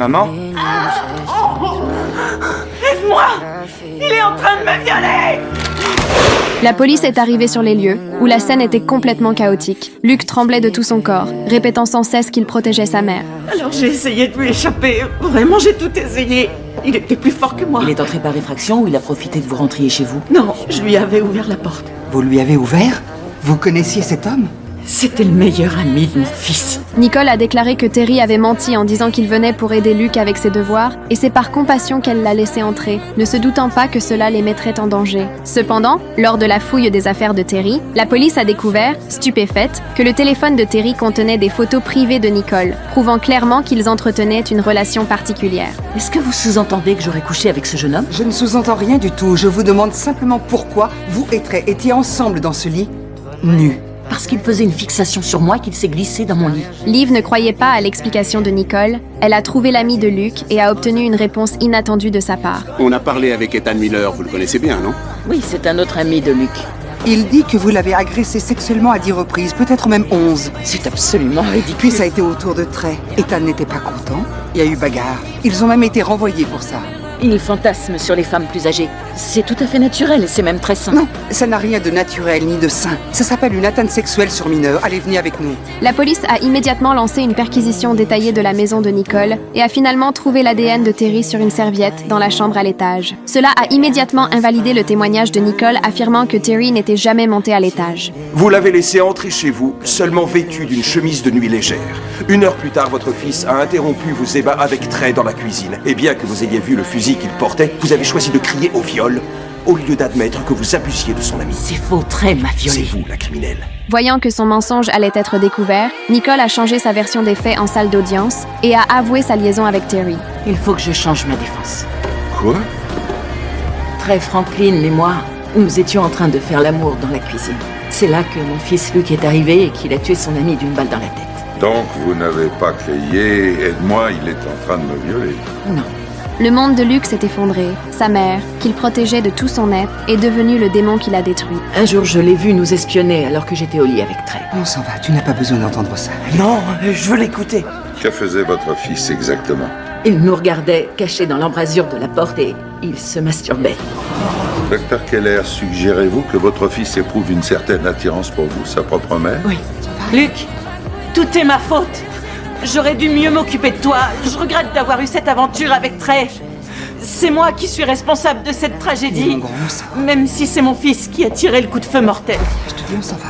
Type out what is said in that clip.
Maman? Aide-moi! Il est en train de me violer! La police est arrivée sur les lieux, où la scène était complètement chaotique. Luke tremblait de tout son corps, répétant sans cesse qu'il protégeait sa mère. Alors j'ai essayé de lui échapper. Vraiment, j'ai tout essayé. Il était plus fort que moi. Il est entré par effraction ou il a profité que vous rentriez chez vous? Non, je lui avais ouvert la porte. Vous lui avez ouvert? Vous connaissiez cet homme? C'était le meilleur ami de mon fils. Nicole a déclaré que Terry avait menti en disant qu'il venait pour aider Luke avec ses devoirs, et c'est par compassion qu'elle l'a laissé entrer, ne se doutant pas que cela les mettrait en danger. Cependant, lors de la fouille des affaires de Terry, la police a découvert, stupéfaite, que le téléphone de Terry contenait des photos privées de Nicole, prouvant clairement qu'ils entretenaient une relation particulière. Est-ce que vous sous-entendez que j'aurais couché avec ce jeune homme? Je ne sous-entends rien du tout. Je vous demande simplement pourquoi vous et Trey étiez ensemble dans ce lit, nus. Parce qu'il faisait une fixation sur moi et qu'il s'est glissé dans mon lit. Liv ne croyait pas à l'explication de Nicole. Elle a trouvé l'ami de Luke et a obtenu une réponse inattendue de sa part. On a parlé avec Ethan Miller, vous le connaissez bien, non? Oui, c'est un autre ami de Luke. Il dit que vous l'avez agressé sexuellement à 10 reprises, peut-être même 11. C'est absolument ridicule. Puis ça a été au tour de Trey. Ethan n'était pas content. Il y a eu bagarre. Ils ont même été renvoyés pour ça. Il fantasme sur les femmes plus âgées. C'est tout à fait naturel et c'est même très sain. Non, ça n'a rien de naturel ni de sain. Ça s'appelle une atteinte sexuelle sur mineur. Allez, venez avec nous. La police a immédiatement lancé une perquisition détaillée de la maison de Nicole et a finalement trouvé l'ADN de Terry sur une serviette dans la chambre à l'étage. Cela a immédiatement invalidé le témoignage de Nicole affirmant que Terry n'était jamais monté à l'étage. Vous l'avez laissé entrer chez vous, seulement vêtu d'une chemise de nuit légère. 1 heure plus tard, votre fils a interrompu vos ébats avec Trey dans la cuisine. Et bien que vous ayez vu le fusil qu'il portait, vous avez choisi de crier au viol, au lieu d'admettre que vous abusiez de son ami. C'est faux, Trey m'a violée. C'est vous, la criminelle. Voyant que son mensonge allait être découvert, Nicole a changé sa version des faits en salle d'audience et a avoué sa liaison avec Terry. Il faut que je change ma défense. Quoi? Trey, Franklin et moi, nous étions en train de faire l'amour dans la cuisine. C'est là que mon fils Luke est arrivé et qu'il a tué son ami d'une balle dans la tête. Donc, vous n'avez pas crié « Aide-moi, il est en train de me violer ». Non. Le monde de Luke s'est effondré. Sa mère, qu'il protégeait de tout son être, est devenue le démon qui l'a détruit. Un jour, je l'ai vu nous espionner alors que j'étais au lit avec Trey. On s'en va, tu n'as pas besoin d'entendre ça. Non, je veux l'écouter. Que faisait votre fils exactement? Il nous regardait, caché dans l'embrasure de la porte, et il se masturbait. Docteur Keller, suggérez-vous que votre fils éprouve une certaine attirance pour vous, sa propre mère? Oui. Luc, tout est ma faute. J'aurais dû mieux m'occuper de toi. Je regrette d'avoir eu cette aventure avec Trey. C'est moi qui suis responsable de cette tragédie. Mon grand, ça va. Même si c'est mon fils qui a tiré le coup de feu mortel. Je te dis, on s'en va.